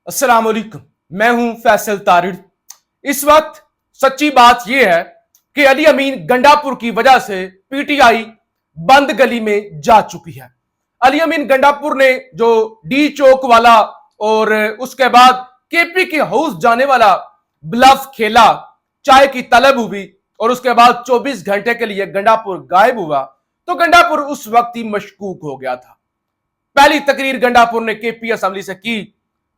अस्सलाम वालेकुम। मैं हूं फैसल तारिड़। इस वक्त सच्ची बात यह है कि अली अमीन गंडापुर की वजह से पीटीआई बंद गली में जा चुकी है। अली अमीन गंडापुर ने जो डी चौक वाला और उसके बाद केपी के हाउस जाने वाला ब्लफ खेला, चाय की तलब हुई और उसके बाद 24 घंटे के लिए गंडापुर गायब हुआ, तो गंडापुर उस वक्त ही मशकूक हो गया था। पहली तकरीर गंडापुर ने केपी असेंबली से की,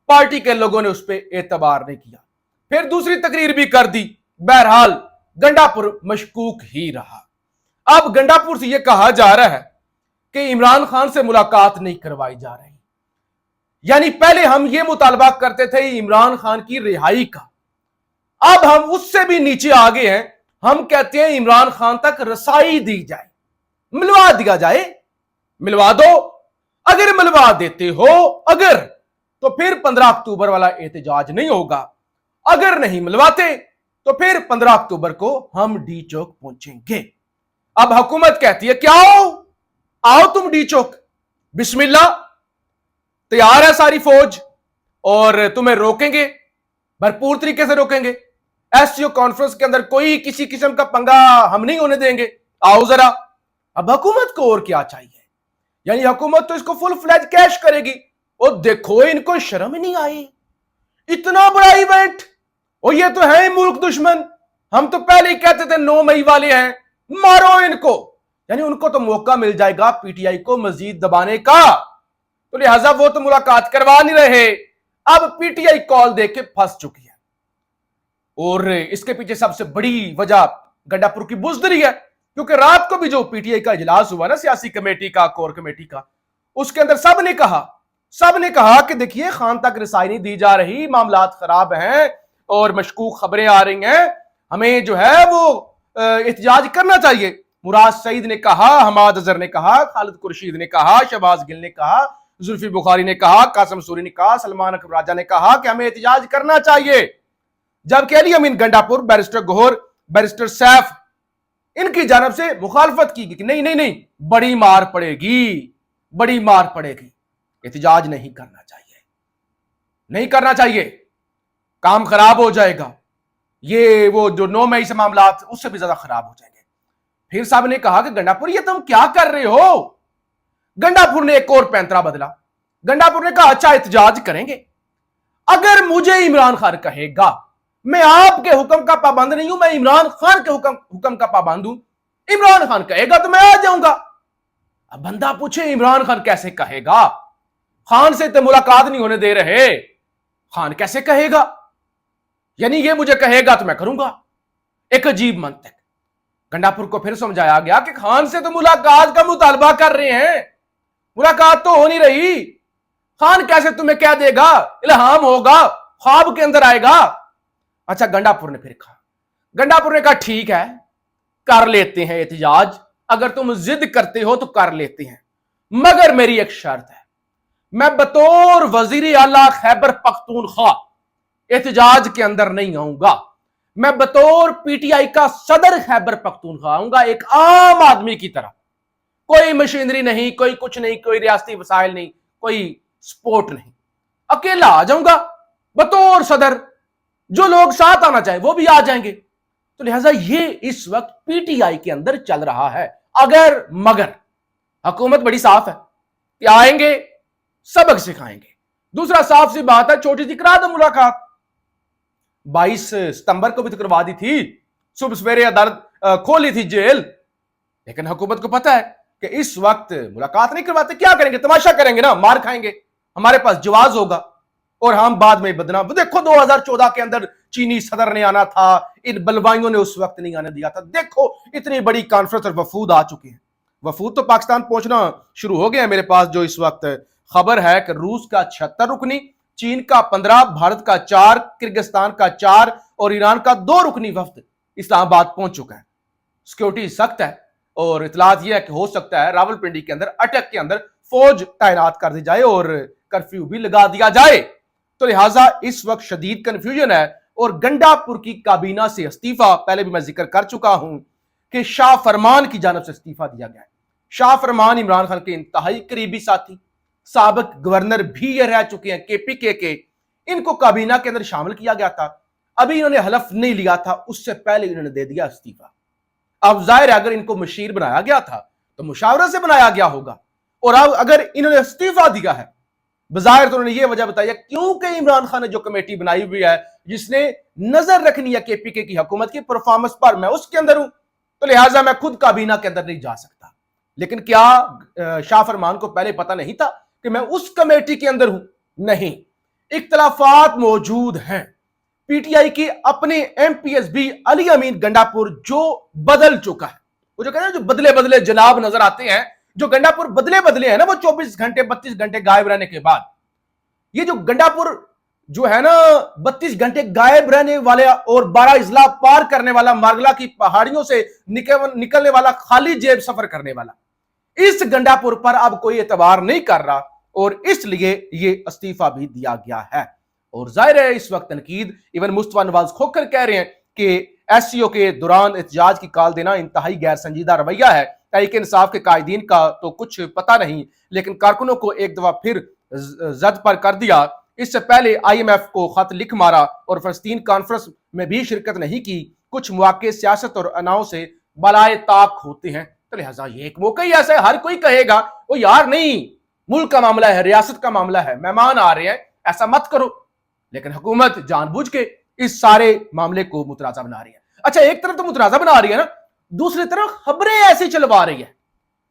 पार्टी के लोगों ने उस पर एतबार नहीं किया। फिर दूसरी तकरीर भी कर दी। बहरहाल गंडापुर मशकूक ही रहा। अब गंडापुर से यह कहा जा रहा है कि इमरान खान से मुलाकात नहीं करवाई जा रही। यानी पहले हम यह मुतालबा करते थे इमरान खान की रिहाई का, अब हम उससे भी नीचे आ गए हैं। हम कहते हैं इमरान खान तक रसाई दी जाए, मिलवा दिया जाए। मिलवा दो, अगर मिलवा देते हो अगर, तो फिर 15 अक्टूबर वाला एहतजाज नहीं होगा। अगर नहीं मिलवाते तो फिर 15 अक्टूबर को हम डी चौक पहुंचेंगे। अब हुकूमत कहती है क्या आओ तुम डी चौक, बिस्मिल्लाह, तैयार है सारी फौज और तुम्हें रोकेंगे, भरपूर तरीके से रोकेंगे। एससीओ कॉन्फ्रेंस के अंदर कोई किसी किस्म का पंगा हम नहीं होने देंगे, आओ जरा। अब हुकूमत को और क्या चाहिए? यानी हुकूमत तो इसको फुल फ्लैज कैश करेगी। और देखो इनको शर्म ही नहीं आई, इतना बड़ा इवेंट, और ये तो है मुल्क दुश्मन। हम तो पहले ही कहते थे 9 मई वाले हैं, मारो इनको। यानी उनको तो मौका मिल जाएगा पीटीआई को मजीद दबाने का, तो लिहाजा वो तो मुलाकात करवा नहीं रहे। अब पीटीआई कॉल देके फंस चुकी है। और इसके पीछे सबसे बड़ी वजह गंडापुर की बुजदरी है, क्योंकि रात को भी जो पीटीआई का इजलास हुआ ना, सियासी कमेटी का, कोर कमेटी का, उसके अंदर सबने कहा कि देखिए खान तक रसाई नहीं दी जा रही, मामलात खराब हैं और मशकूक खबरें आ रही हैं, हमें जो है वो एहतजाज करना चाहिए। मुराद सईद ने कहा, हमाद अजहर ने कहा, खालिद खुर्शीद ने कहा, शहबाज गिल ने कहा, जुल्फी बुखारी ने कहा, कासिम सूरी ने कहा, सलमान अकबर राजा ने कहा कि हमें एहतजाज करना चाहिए। जबकि अली अमीन गंडापुर, बैरिस्टर गौहर, बैरिस्टर सैफ, इनकी जानब से मुखालफत की कि नहीं, बड़ी मार पड़ेगी, एहतजाज नहीं करना चाहिए, काम खराब हो जाएगा, ये वो जो 9 मई से मामला उससे भी ज्यादा खराब हो जाएंगे। फिर साहब ने कहा कि गंडापुर ये तुम क्या कर रहे हो? गंडापुर ने एक और पैंतरा बदला। गंडापुर ने कहा अच्छा एहतजाज करेंगे, अगर मुझे इमरान खान कहेगा, मैं आपके हुक्म का पाबंद नहीं हूं, मैं इमरान खान के हुक्म का पाबंद हूं, इमरान खान कहेगा तो मैं आ जाऊंगा। अब बंदा पूछे इमरान खान कैसे कहेगा? खान से तो मुलाकात नहीं होने दे रहे, खान कैसे कहेगा? यानी ये मुझे कहेगा तो मैं करूंगा। एक अजीब मंतक। गंडापुर को फिर समझाया गया कि खान से तो मुलाकात का मुतालबा कर रहे हैं, मुलाकात तो हो नहीं रही, खान कैसे तुम्हें कह देगा, इल्हाम होगा, ख्वाब के अंदर आएगा। अच्छा, गंडापुर ने कहा ठीक है, कर लेते हैं एहतजाज, अगर तुम जिद करते हो तो कर लेते हैं, मगर मेरी एक शर्त है, मैं बतौर वजीर आला खैबर पख्तूनख्वा एहतजाज के अंदर नहीं आऊंगा, मैं बतौर पीटीआई का सदर खैबर पख्तूनख्वा आऊंगा, एक आम आदमी की तरह, कोई मशीनरी नहीं, कोई कुछ नहीं, कोई रियासती वसाइल नहीं, कोई सपोर्ट नहीं, अकेला आ जाऊंगा बतौर सदर, जो लोग साथ आना चाहे वो भी आ जाएंगे। तो लिहाजा ये इस वक्त पीटीआई के अंदर चल रहा है। अगर मगर हुकूमत बड़ी साफ है कि आएंगे, सबक सिखाएंगे। दूसरा साफ सी बात है, छोटी सी करा दो मुलाकात, 22 सितंबर को भी तो करवा दी थी, सुबह सवेरे अदालत खोली थी जेल, लेकिन हुकूमत को पता है कि इस वक्त मुलाकात नहीं करवाते, क्या करेंगे? तमाशा करेंगे ना, मार खाएंगे, हमारे पास जवाज होगा और हम बाद में बदनाम। देखो 2014 के अंदर चीनी सदर ने आना था, इन बलवाइयों ने उस वक्त नहीं आने दिया था। देखो इतनी बड़ी कॉन्फ्रेंस और वफूद आ चुके हैं, वफूद तो पाकिस्तान पहुंचना शुरू हो गया है। मेरे पास जो इस वक्त खबर है कि रूस का 76 रुकनी, चीन का 15, भारत का 4, किर्गिस्तान का 4 और ईरान का 2 रुकनी वफ्द इस्लामाबाद पहुंच चुका है। सिक्योरिटी सख्त है और इतलात यह है कि हो सकता है रावलपिंडी के अंदर, अटक के अंदर फौज तैनात कर दी जाए और कर्फ्यू भी लगा दिया जाए। तो लिहाजा इस वक्त शदीद कंफ्यूजन है। और गंडापुर की काबीना से इस्तीफा, पहले भी मैं जिक्र कर चुका हूं कि शाह फरमान की जानब से इस्तीफा दिया गया है। शाह फरमान इमरान खान के इंतहाई करीबी साथी, साबिक गवर्नर भी ये रह चुके हैं, केपीके के ان کو کابینہ کے اندر شامل کیا گیا تھا. ابھی انہوں نے حلف نہیں لیا تھا, اس سے پہلے انہوں نے دے دیا استعفیٰ. اب ظاہر ہے اگر ان کو مشیر بنایا گیا تھا تو مشاورت سے بنایا گیا ہوگا, اور اب اگر انہوں نے استعفیٰ دیا ہے بظاہر تو انہوں نے یہ وجہ بتائی ہے کیونکہ عمران خان نے جو کمیٹی بنائی ہوئی ہے جس نے نظر رکھنی ہے کے پی کے کی حکومت کی پرفارمنس پر, میں اس کے اندر ہوں, تو لہٰذا میں خود کابینہ کے اندر نہیں جا سکتا. لیکن کیا شاہ فرمان کو پہلے پتا نہیں تھا کہ میں اس کمیٹی کے اندر ہوں؟ نہیں. اختلافات موجود ہیں. پی ٹی آئی کی اپنے ایم پی ایس بھی علی امین گنڈا پور جو بدل چکا ہے, وہ جو کہتے ہیں جو بدلے بدلے جناب نظر آتے ہیں, جو گنڈا پور بدلے بدلے ہیں نا وہ 24 گھنٹے 32 گھنٹے غائب رہنے کے بعد, یہ جو گنڈا پور جو ہے نا 32 گھنٹے غائب رہنے والے اور 12 اضلاع پار کرنے والا, مارگلا کی پہاڑیوں سے نکلنے والا, خالی جیب سفر کرنے والا, اس گنڈا پور پر اب کوئی اعتبار نہیں کر رہا, اور اس لیے یہ استعفیٰ بھی دیا گیا ہے. اور ظاہر ہے اس وقت تنقید ایون مصطفیٰ نواز کھوکھر کہہ رہے ہیں کہ ایس سی او کے دوران احتجاج کی کال دینا انتہائی غیر سنجیدہ رویہ ہے. تحریک انصاف کے قائدین کا تو کچھ پتہ نہیں, لیکن کارکنوں کو ایک دفعہ پھر زد پر کر دیا. اس سے پہلے آئی ایم ایف کو خط لکھ مارا اور فلسطین کانفرنس میں بھی شرکت نہیں کی. کچھ مواقع سیاست اور اناؤں سے بالائے طاق ہوتے ہیں, تو لہٰذا یہ ایک موقع ہی ایسا ہے. ہر کوئی کہے گا وہ یار نہیں, ملک کا معاملہ ہے, ریاست کا معاملہ ہے, مہمان آ رہے ہیں, ایسا مت کرو. لیکن حکومت جان بوجھ کے اس سارے معاملے کو متنازع بنا رہی ہے. اچھا ایک طرف تو متنازع بنا رہی ہے نا, دوسری طرف خبریں ایسی چلوا رہی ہے.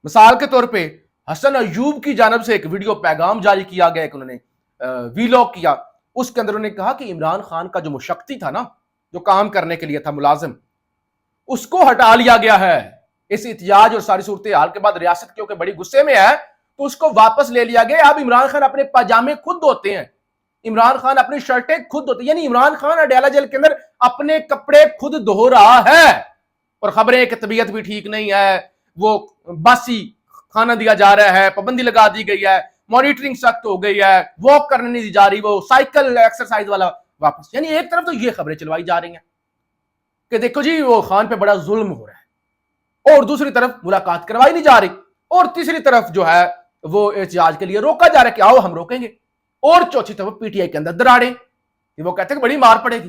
مثال کے طور پہ حسن ایوب کی جانب سے ایک ویڈیو پیغام جاری کیا گیا, انہوں نے ویلاگ کیا. اس کے اندر انہوں نے کہا کہ عمران خان کا جو مشقتی تھا نا, جو کام کرنے کے لیے تھا ملازم, اس کو ہٹا لیا گیا ہے. اس احتجاج اور ساری صورتحال کے بعد ریاست کیونکہ بڑی غصے میں ہے تو اس کو واپس لے لیا گیا. اب عمران خان اپنے پاجامے خود دھوتے ہیں, عمران خان اپنی شرٹیں خود دھوتے ہیں, یعنی عمران خان اڈیالہ جیل کے اندر اپنے کپڑے خود دھو رہا ہے. اور خبریں کہ طبیعت بھی ٹھیک نہیں ہے, وہ باسی کھانا دیا جا رہا ہے, پابندی لگا دی گئی ہے, مانیٹرنگ سخت ہو گئی ہے, واک کرنے نہیں دی جا رہی, وہ سائیکل ایکسرسائز والا واپس. یعنی ایک طرف تو یہ خبریں چلوائی جا رہی ہیں کہ دیکھو جی وہ خان پہ بڑا ظلم ہو رہا ہے, اور دوسری طرف ملاقات کروائی نہیں جا رہی, اور تیسری طرف جو ہے وہ احتجاج کے لیے روکا جا رہا ہے کہ آؤ ہم روکیں گے, اور چوتھی طرف پی ٹی آئی کے اندر دراڑیں, وہ کہتے ہیں کہ بڑی مار پڑے گی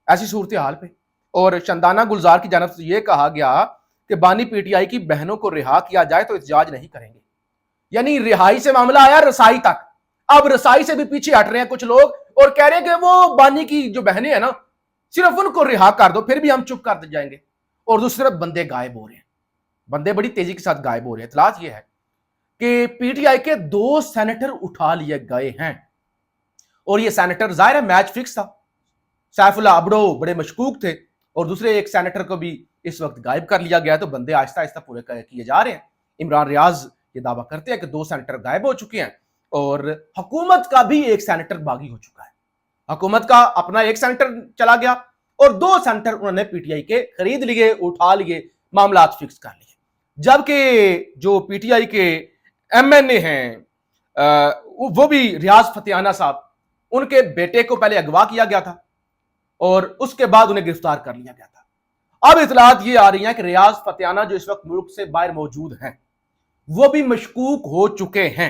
ایسی صورتحال پہ. اور شندانہ گلزار کی جانب سے یہ کہا گیا کہ بانی پی ٹی آئی کی بہنوں کو رہا کیا جائے تو احتجاج نہیں کریں گے. یعنی رہائی سے معاملہ آیا رسائی تک, اب رسائی سے بھی پیچھے ہٹ رہے ہیں کچھ لوگ اور کہہ رہے ہیں کہ وہ بانی کی جو بہنیں ہیں نا صرف ان کو رہا کر دو پھر بھی ہم چپ کر جائیں گے. اور دوسری طرف بندے غائب ہو رہے ہیں, بندے بڑی تیزی کے ساتھ غائب ہو رہے ہیں. اطلاعات یہ ہے کہ پی ٹی آئی کے 2 سینیٹر اٹھا لیے گئے ہیں, اور یہ سینیٹر ظاہر ہے میچ فکس تھا, سیف اللہ ابڑو بڑے مشکوک تھے, اور دوسرے ایک سینیٹر کو بھی اس وقت غائب کر لیا گیا. تو بندے آہستہ آہستہ پورے کیے جا رہے ہیں. عمران ریاض یہ دعویٰ کرتے ہیں کہ 2 سینیٹر غائب ہو چکے ہیں, اور حکومت کا بھی ایک سینیٹر باغی ہو چکا ہے. حکومت کا اپنا ایک سینیٹر چلا گیا اور 2 سینیٹر انہوں نے پی ٹی آئی کے خرید لیے, اٹھا لیے, معاملات فکس کر لیے. جبکہ جو پی ٹی آئی کے ایم این اے ہیں وہ بھی ریاض فتیانہ صاحب, ان کے بیٹے کو پہلے اغوا کیا گیا تھا اور اس کے بعد انہیں گرفتار کر لیا گیا تھا. اب اطلاعات یہ آ رہی ہیں کہ ریاض فتیانہ جو اس وقت ملک سے باہر موجود ہیں وہ بھی مشکوک ہو چکے ہیں.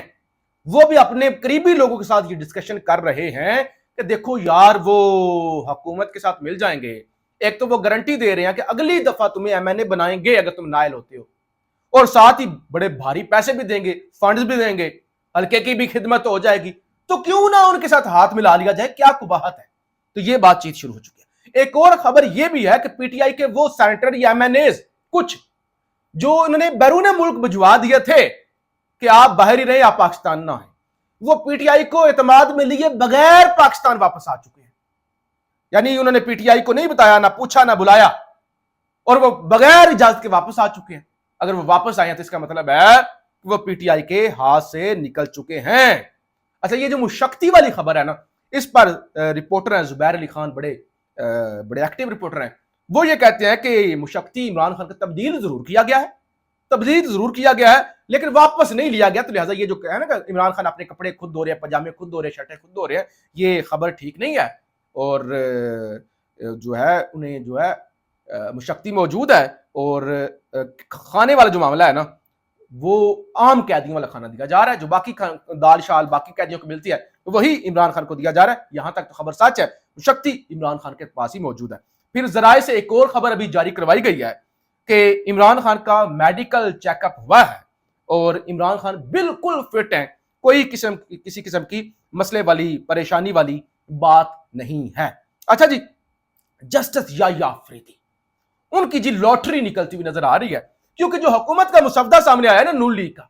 وہ بھی اپنے قریبی لوگوں کے ساتھ یہ ڈسکشن کر رہے ہیں کہ دیکھو یار وہ حکومت کے ساتھ مل جائیں گے. ایک تو وہ گارنٹی دے رہے ہیں کہ اگلی دفعہ تمہیں ایم این اے بنائیں گے اگر تم نائل ہوتے ہو, اور ساتھ ہی بڑے بھاری پیسے بھی دیں گے, فنڈز بھی دیں گے, حلقے کی بھی خدمت ہو جائے گی. تو کیوں نہ ان کے ساتھ ہاتھ ملا لیا جائے, کیا قباحت ہے. تو یہ بات چیت شروع ہو چکی ہے. ایک اور خبر یہ بھی ہے کہ پی ٹی آئی کے وہ سینیٹر یا ایم این ایز کچھ جو انہوں نے بیرون ملک بھجوا دیے تھے کہ آپ باہر ہی رہیں, آپ پاکستان نہ آئیں, وہ پی ٹی آئی کو اعتماد میں لیے بغیر پاکستان واپس آ چکے ہیں. یعنی انہوں نے پی ٹی آئی کو نہیں بتایا, نہ پوچھا, نہ بلایا, اور وہ بغیر اجازت کے واپس آ چکے ہیں. اگر وہ واپس آئے ہیں تو اس کا مطلب ہے کہ وہ پی ٹی آئی کے ہاتھ سے نکل چکے ہیں. اچھا یہ جو مشقتی والی خبر ہے نا, اس پر رپورٹر ہیں زبیر علی خان, بڑے ایکٹیو رپورٹر ہیں, وہ یہ کہتے ہیں کہ مشقتی عمران خان کا تبدیل ضرور کیا گیا ہے, لیکن واپس نہیں لیا گیا. تو لہٰذا یہ جو ہے نا کہ عمران خان اپنے کپڑے خود دھو رہے ہیں, پاجامے خود دھو رہے ہیں, شرٹیں خود دھو رہے ہیں, یہ خبر ٹھیک نہیں ہے. اور جو ہے انہیں جو ہے مشقتی موجود ہے, اور کھانے والا جو معاملہ ہے نا وہ عام قیدیوں والا کھانا دیا جا رہا ہے, جو باقی دال شال باقی قیدیوں کو ملتی ہے वही इमरान खान को दिया जा रहा है। यहां तक तो खबर सच है, शक्ति इमरान खान के पास ही मौजूद है। फिर जराए से एक और खबर अभी जारी करवाई गई है कि इमरान खान का मेडिकल चेकअप हुआ है और इमरान खान बिल्कुल फिट हैं, कोई किसी किस्म की मसले वाली परेशानी वाली बात नहीं है। अच्छा जी, जस्टिस याह्या अफरीदी, उनकी जी लॉटरी निकलती हुई नजर आ रही है, क्योंकि जो हुकूमत का मुसवदा सामने आया ना नून लीग का,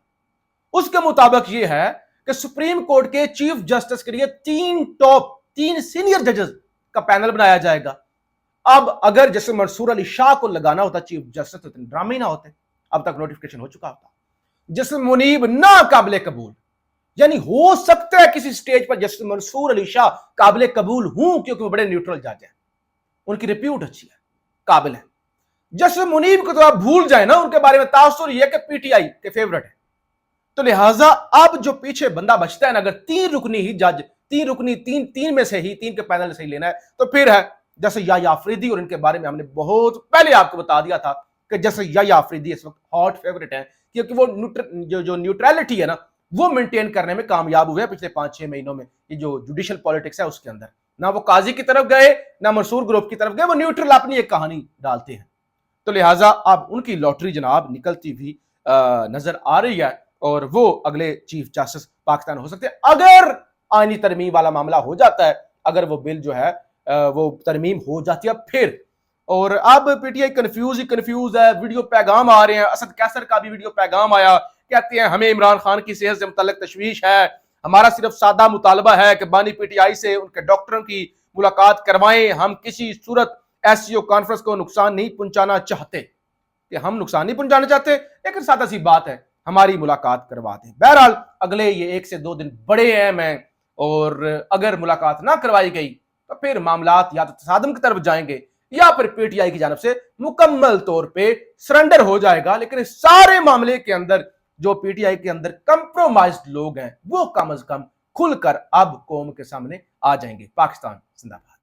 उसके मुताबिक ये है कि सुप्रीम कोर्ट के चीफ जस्टिस के लिए तीन सीनियर जजेस का पैनल बनाया जाएगा। अब अगर जैसे मंसूर अली शाह को लगाना होता चीफ जस्टिस तो इतने ड्रामे ना होते, अब तक नोटिफिकेशन हो चुका होता। जैसे मुनीब ना काबिल कबूल, यानी हो सकता है किसी स्टेज पर जस्टिस मंसूर अली शाह काबिल कबूल हूं, क्योंकि वो बड़े न्यूट्रल जज हैं, उनकी रिप्यूट अच्छी है, काबिल है। जस्टिस मुनीब को तो आप भूल जाए ना, उनके बारे में तासुर यह कि पीटीआई के फेवरेट है। तो लिहाजा अब जो पीछे बंदा बचता है ना, अगर तीन रुकनी ही जज, तीन में से ही, तीन के पैनल से ही लेना है, तो फिर है जैसे याह्या अफरीदी। और इनके बारे में हमने बहुत पहले आपको बता दिया था कि जैसे याह्या अफरीदी इस वक्त हॉट फेवरेट है, क्योंकि वो जो न्यूट्रलिटी है ना, वो मेंटेन करने में कामयाब हुए पिछले 5-6 महीनों में। ये जो जुडिशियल पॉलिटिक्स है उसके अंदर ना वो काजी की तरफ गए ना मंसूर ग्रुप की तरफ गए, वो न्यूट्रल अपनी एक कहानी डालते हैं। तो लिहाजा अब उनकी लॉटरी जनाब निकलती हुई नजर आ रही है और वो अगले चीफ जस्टिस पाकिस्तान हो सकते हैं, अगर आईनी तरमीम वाला मामला हो जाता है, अगर वो बिल जो है वो तरमीम हो जाती है फिर। और अब पीटीआई कंफ्यूज है, वीडियो पैगाम आ रहे हैं, असद कैसर का भी वीडियो पैगाम आया, कहते हैं हमें इमरान खान की सेहत से मुतल्लिक तशवीश है, हमारा सिर्फ सादा मुतालबा है कि बानी पीटीआई से उनके डॉक्टरों की मुलाकात करवाएं, हम किसी सूरत एससीओ कॉन्फ्रेंस को नुकसान नहीं पहुंचाना चाहते, कि हम नुकसान नहीं पहुंचाना चाहते, लेकिन सादा सी बात है हमारी मुलाकात करवा दें। बहरहाल अगले ये 1 से 2 दिन बड़े अहम हैं, और अगर मुलाकात ना करवाई गई तो फिर मामलात या तो तसादम की तरफ जाएंगे या फिर पीटीआई की जानब से मुकम्मल तौर पे सरेंडर हो जाएगा। लेकिन इस सारे मामले के अंदर जो पीटीआई के अंदर कंप्रोमाइज्ड लोग हैं वो कम अज कम खुलकर अब कौम के सामने आ जाएंगे। पाकिस्तान जिंदाबाद।